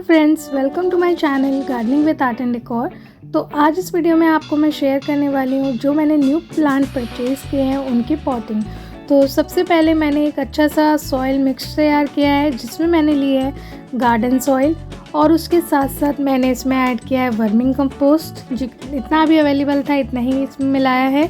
Hello friends, welcome to my channel gardening with art and decor. तो आज इस video में आपको मैं शेयर करने वाली हूँ जो मैंने न्यू प्लांट परचेज़ किए हैं उनकी पॉटिंग। तो सबसे पहले मैंने एक अच्छा सा सॉइल मिक्स तैयार किया है जिसमें मैंने लिया है गार्डन सॉइल और उसके साथ साथ मैंने इसमें ऐड किया है वर्मिंग कंपोस्ट। जितना भी अवेलेबल था इतना ही इसमें मिलाया है।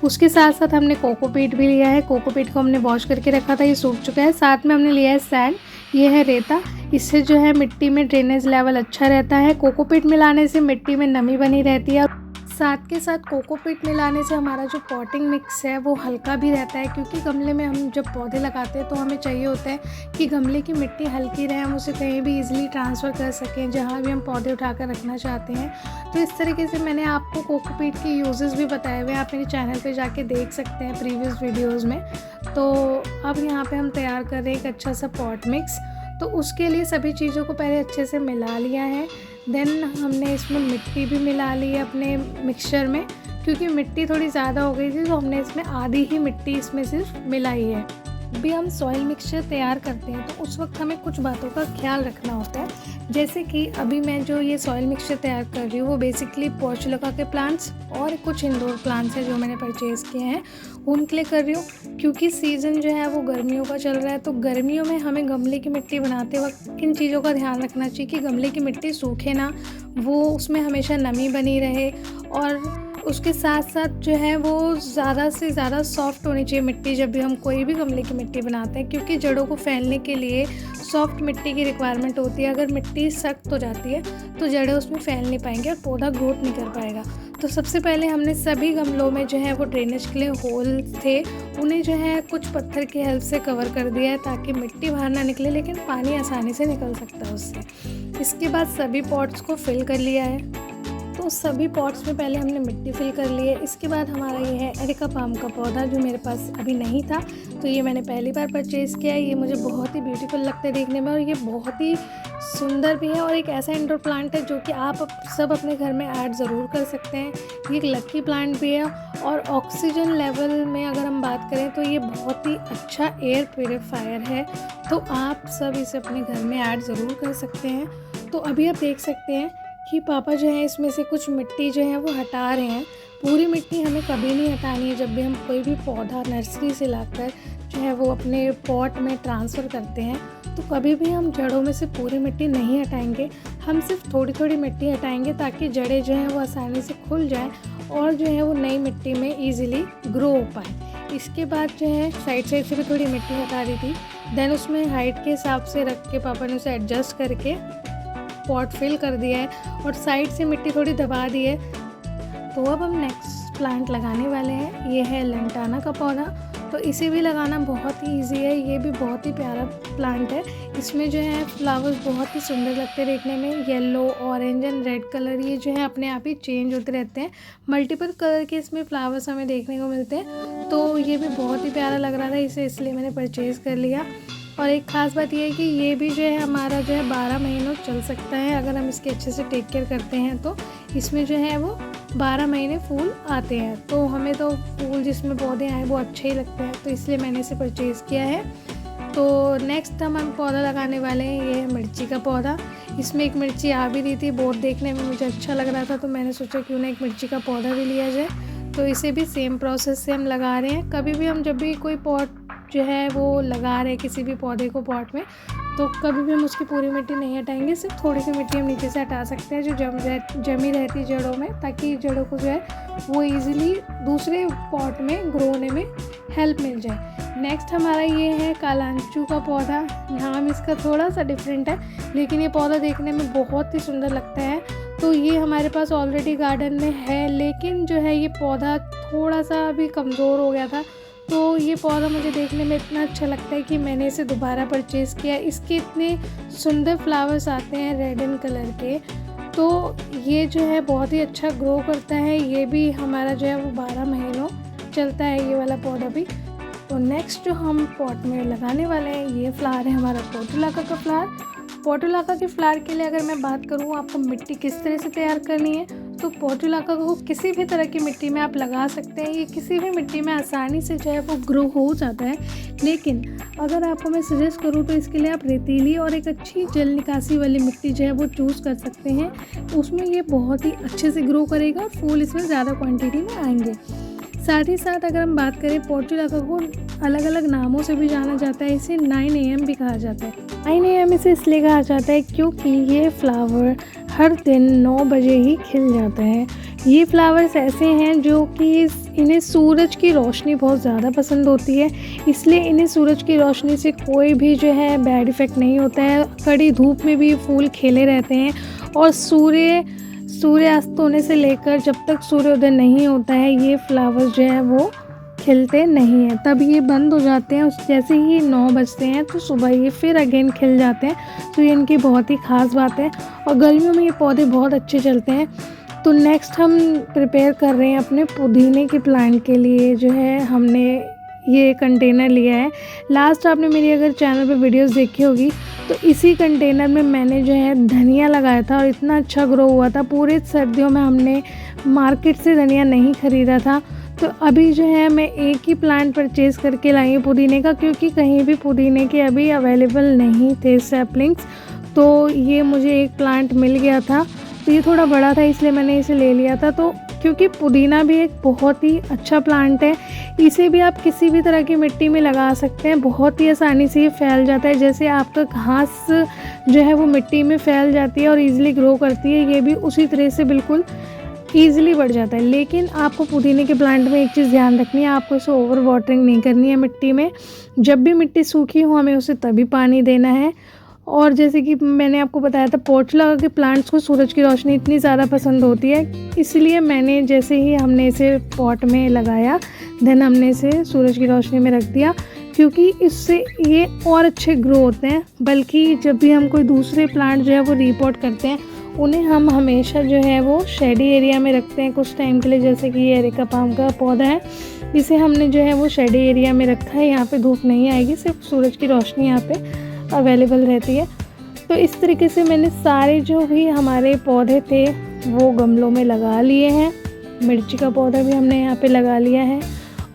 उसके साथ साथ हमने कोकोपीट भी लिया है। कोकोपीट को हमने वॉश करके रखा था, ये सूख चुका है। साथ में हमने लिया है सैंड, ये है रेता। इससे जो है मिट्टी में ड्रेनेज लेवल अच्छा रहता है। कोकोपीट मिलाने से मिट्टी में नमी बनी रहती है। साथ के साथ कोकोपीट मिलाने से हमारा जो पॉटिंग मिक्स है वो हल्का भी रहता है, क्योंकि गमले में हम जब पौधे लगाते हैं तो हमें चाहिए होता है कि गमले की मिट्टी हल्की रहे, हम उसे कहीं भी इजीली ट्रांसफ़र कर सकें जहाँ भी हम पौधे उठाकर रखना चाहते हैं। तो इस तरीके से मैंने आपको कोकोपीट के यूजेस भी बताए हुए हैं, आप मेरे चैनल पर जाके देख सकते हैं प्रीवियस वीडियोज़ में। तो अब यहाँ पर हम तैयार कर रहे हैं एक अच्छा सा पॉट मिक्स। तो उसके लिए सभी चीज़ों को पहले अच्छे से मिला लिया है। देन हमने इसमें मिट्टी भी मिला ली है अपने मिक्सचर में, क्योंकि मिट्टी थोड़ी ज़्यादा हो गई थी तो हमने इसमें आधी ही मिट्टी इसमें सिर्फ मिलाई है। भी हम सॉइल मिक्सचर तैयार करते हैं तो उस वक्त हमें कुछ बातों का ख्याल रखना होता है। जैसे कि अभी मैं जो ये सॉइल मिक्सचर तैयार कर रही हूँ वो बेसिकली पोर्चुलाका के प्लांट्स और कुछ इंडोर प्लांट्स हैं जो मैंने परचेज़ किए हैं उनके लिए कर रही हूँ, क्योंकि सीज़न जो है वो गर्मियों का चल रहा है। तो गर्मियों में हमें गमले की मिट्टी बनाते वक्त किन चीज़ों का ध्यान रखना चाहिए कि गमले की मिट्टी सूखे ना, वो उसमें हमेशा नमी बनी रहे, और उसके साथ साथ जो है वो ज़्यादा से ज़्यादा सॉफ्ट होनी चाहिए मिट्टी जब भी हम कोई भी गमले की मिट्टी बनाते हैं, क्योंकि जड़ों को फैलने के लिए सॉफ्ट मिट्टी की रिक्वायरमेंट होती है। अगर मिट्टी सख्त हो जाती है तो जड़ें उसमें फैल नहीं पाएंगे और पौधा ग्रोथ नहीं कर पाएगा। तो सबसे पहले हमने सभी गमलों में जो है वो ड्रेनेज के लिए होल थे उन्हें जो है कुछ पत्थर की हेल्प से कवर कर दिया है ताकि मिट्टी बाहर ना निकले, लेकिन पानी आसानी से निकल सकता है उससे। इसके बाद सभी पॉट्स को फिल कर लिया है। तो सभी पॉट्स में पहले हमने मिट्टी फिल कर ली है। इसके बाद हमारा ये है एरिका पाम का पौधा जो मेरे पास अभी नहीं था, तो ये मैंने पहली बार परचेज़ किया है। ये मुझे बहुत ही ब्यूटीफुल लगता है देखने में और ये बहुत ही सुंदर भी है और एक ऐसा इंडोर प्लांट है जो कि आप सब अपने घर में ऐड ज़रूर कर सकते हैं। ये एक लकी प्लांट भी है और ऑक्सीजन लेवल में अगर हम बात करें तो ये बहुत ही अच्छा एयर प्यूरीफायर है। तो आप सब इसे अपने घर में ऐड ज़रूर कर सकते हैं। तो अभी आप देख सकते हैं कि पापा जो है इसमें से कुछ मिट्टी जो है वो हटा रहे हैं। पूरी मिट्टी हमें कभी नहीं हटानी है। जब भी हम कोई भी पौधा नर्सरी से लाकर जो है वो अपने पॉट में ट्रांसफ़र करते हैं तो कभी भी हम जड़ों में से पूरी मिट्टी नहीं हटाएंगे, हम सिर्फ थोड़ी थोड़ी मिट्टी हटाएंगे ताकि जड़ें जो हैं वो आसानी से खुल जाएं और जो है वो नई मिट्टी में ईजिली ग्रो हो पाए। इसके बाद जो है साइड साइड से भी थोड़ी मिट्टी हटा दी थी। देन उसमें हाइट के हिसाब से रख के पापा ने उसे एडजस्ट करके पॉट फिल कर दिया है और साइड से मिट्टी थोड़ी दबा दी है। तो अब हम नेक्स्ट प्लांट लगाने वाले हैं। ये है लेंटाना का पौधा। तो इसे भी लगाना बहुत ही इजी है। ये भी बहुत ही प्यारा प्लांट है। इसमें जो है फ्लावर्स बहुत ही सुंदर लगते हैं देखने में। Yellow, orange and red colour ये जो है अपने आप ही चेंज होते रहते हैं। मल्टीपल कलर के इसमें फ्लावर्स हमें देखने को मिलते हैं। तो ये भी बहुत ही प्यारा लग रहा था इसे, इसलिए मैंने परचेज़ कर लिया। और एक ख़ास बात ये है कि ये भी जो है हमारा जो है 12 महीनों चल सकता है अगर हम इसके अच्छे से टेक केयर करते हैं। तो इसमें जो है वो 12 महीने फूल आते हैं। तो हमें तो फूल जिसमें पौधे आए वो अच्छे ही लगते हैं, तो इसलिए मैंने इसे परचेज़ किया है। तो नेक्स्ट हम पौधा लगाने वाले हैं। ये है मिर्ची का पौधा। इसमें एक मिर्ची आ भी रही थी, बहुत देखने में मुझे अच्छा लग रहा था तो मैंने सोचा क्यों ना एक मिर्ची का पौधा भी लिया जाए। तो इसे भी सेम प्रोसेस से हम लगा रहे हैं। कभी भी हम जब भी कोई पॉट जो है वो लगा रहे हैं किसी भी पौधे को पॉट में, तो कभी भी हम उसकी पूरी मिट्टी नहीं हटाएंगे, सिर्फ थोड़ी सी मिट्टी हम नीचे से हटा सकते हैं जो जमी रहती है जड़ों में, ताकि जड़ों को जो है वो इजीली दूसरे पॉट में ग्रो होने में हेल्प मिल जाए। नेक्स्ट हमारा ये है कालांचू का पौधा। नाम इसका थोड़ा सा डिफरेंट है लेकिन ये पौधा देखने में बहुत ही सुंदर लगता है। तो ये हमारे पास ऑलरेडी गार्डन में है, लेकिन जो है ये पौधा थोड़ा सा अभी कमज़ोर हो गया था। तो ये पौधा मुझे देखने में इतना अच्छा लगता है कि मैंने इसे दोबारा परचेज़ किया। इसके इतने सुंदर फ्लावर्स आते हैं रेड एंड कलर के, तो ये जो है बहुत ही अच्छा ग्रो करता है। ये भी हमारा जो है वो 12 महीनों चलता है ये वाला पौधा भी। तो नेक्स्ट जो हम पॉट में लगाने वाले हैं ये फ्लावर है हमारा पोर्चुलाका का फ्लावर। पोर्टुलाका के फ्लावर के लिए अगर मैं बात करूँ आपको मिट्टी किस तरह से तैयार करनी है, तो पोर्टुलाका को किसी भी तरह की मिट्टी में आप लगा सकते हैं। ये किसी भी मिट्टी में आसानी से जो है वो ग्रो हो जाता है। लेकिन अगर आपको मैं सजेस्ट करूँ तो इसके लिए आप रेतीली और एक अच्छी जल निकासी वाली मिट्टी जो है वो चूज़ कर सकते हैं। उसमें ये बहुत ही अच्छे से ग्रो करेगा और फूल इसमें ज़्यादा क्वांटिटी में आएंगे। साथ ही साथ अगर हम बात करें, पोर्टुलाका को अलग अलग नामों से भी जाना जाता है। इसे 9 AM भी कहा जाता है। 9 AM इसे इसलिए कहा जाता है क्योंकि ये फ्लावर हर दिन 9 बजे ही खिल जाता है। ये फ्लावर्स ऐसे हैं जो कि इन्हें सूरज की रोशनी बहुत ज़्यादा पसंद होती है, इसलिए इन्हें सूरज की रोशनी से कोई भी जो है बैड इफ़ेक्ट नहीं होता है। कड़ी धूप में भी फूल खिले रहते हैं और सूर्यास्त होने से लेकर जब तक सूर्योदय नहीं होता है ये फ्लावर्स जो है वो खिलते नहीं हैं। तब ये बंद हो जाते हैं। जैसे ही 9 बजते हैं तो सुबह ये फिर अगेन खिल जाते हैं। तो ये इनकी बहुत ही ख़ास बात है और गर्मियों में ये पौधे बहुत अच्छे चलते हैं। तो नेक्स्ट हम प्रिपेयर कर रहे हैं अपने पुदीने के प्लांट के लिए। जो है हमने ये कंटेनर लिया है। लास्ट आपने मेरी अगर चैनल पे वीडियोस देखी होगी तो इसी कंटेनर में मैंने जो है धनिया लगाया था और इतना अच्छा ग्रो हुआ था। पूरे सर्दियों में हमने मार्केट से धनिया नहीं ख़रीदा था। तो अभी जो है मैं एक ही प्लांट परचेज़ करके लाई हूँ पुदीने का, क्योंकि कहीं भी पुदीने के अभी अवेलेबल नहीं थे सैपलिंग्स। तो ये मुझे एक प्लांट मिल गया था, तो ये थोड़ा बड़ा था इसलिए मैंने इसे ले लिया था। तो क्योंकि पुदीना भी एक बहुत ही अच्छा प्लांट है, इसे भी आप किसी भी तरह की मिट्टी में लगा सकते हैं। बहुत ही आसानी से ये फैल जाता है। जैसे आपका घास जो है वो मिट्टी में फैल जाती है और ईज़िली ग्रो करती है, ये भी उसी तरह से बिल्कुल ईज़िली बढ़ जाता है। लेकिन आपको पुदीने के प्लांट में एक चीज़ ध्यान रखनी है, आपको इसे ओवर वाटरिंग नहीं करनी है मिट्टी में। जब भी मिट्टी सूखी हो हमें उसे तभी पानी देना है। और जैसे कि मैंने आपको बताया था, पोर्टुलाका के प्लांट्स को सूरज की रोशनी इतनी ज़्यादा पसंद होती है, इसलिए मैंने जैसे ही हमने इसे पॉट में लगाया देन हमने इसे सूरज की रोशनी में रख दिया, क्योंकि इससे ये और अच्छे ग्रो होते हैं। बल्कि जब भी हम कोई दूसरे प्लांट जो है वो रीपॉट करते हैं उन्हें हम हमेशा जो है वो शेडी एरिया में रखते हैं कुछ टाइम के लिए। जैसे कि ये एरिका पाम का पौधा है, इसे हमने जो है वो शेडी एरिया में रखा है। यहाँ पे धूप नहीं आएगी, सिर्फ सूरज की रोशनी यहाँ पे अवेलेबल रहती है। तो इस तरीके से मैंने सारे जो भी हमारे पौधे थे वो गमलों में लगा लिए हैं। मिर्ची का पौधा भी हमने यहाँ पे लगा लिया है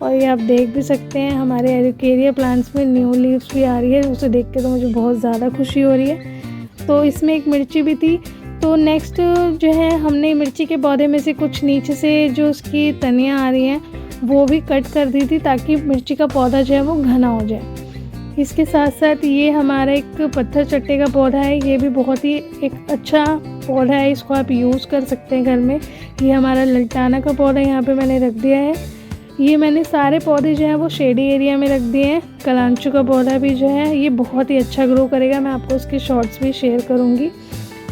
और ये आप देख भी सकते हैं हमारे एरिकेरिया प्लांट्स में न्यू लीव्स भी आ रही है, उसे देख के तो मुझे बहुत ज़्यादा खुशी हो रही है। तो इसमें एक मिर्ची भी थी। तो नेक्स्ट जो है हमने मिर्ची के पौधे में से कुछ नीचे से जो उसकी तनियाँ आ रही हैं वो भी कट कर दी थी, ताकि मिर्ची का पौधा जो है वो घना हो जाए। इसके साथ साथ ये हमारा एक पत्थर चट्टे का पौधा है, ये भी बहुत ही एक अच्छा पौधा है, इसको आप यूज़ कर सकते हैं घर में। ये हमारा ललटाना का पौधा यहाँ पे मैंने रख दिया है। ये मैंने सारे पौधे जो हैं वो शेडी एरिया में रख दिए हैं। कलांचू का पौधा भी जो है ये बहुत ही अच्छा ग्रो करेगा, मैं आपको उसके शॉर्ट्स भी शेयर करूँगी।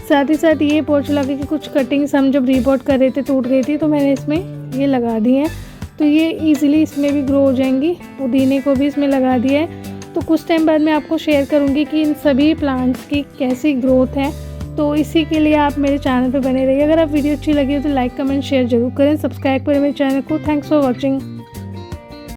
साथ ही साथ ये पोर्टुलाका की कुछ कटिंग्स हम जब रिपोर्ट कर रहे थे टूट गई थी, तो मैंने इसमें ये लगा दी हैं, तो ये इजीली इसमें भी ग्रो हो जाएंगी। पुदीने को भी इसमें लगा दिया है। तो कुछ टाइम बाद मैं आपको शेयर करूंगी कि इन सभी प्लांट्स की कैसी ग्रोथ है। तो इसी के लिए आप मेरे चैनल पर बने रहिए। अगर आप वीडियो अच्छी लगी हो तो लाइक कमेंट शेयर जरूर करें, सब्सक्राइब करें मेरे चैनल को। Thanks for watching.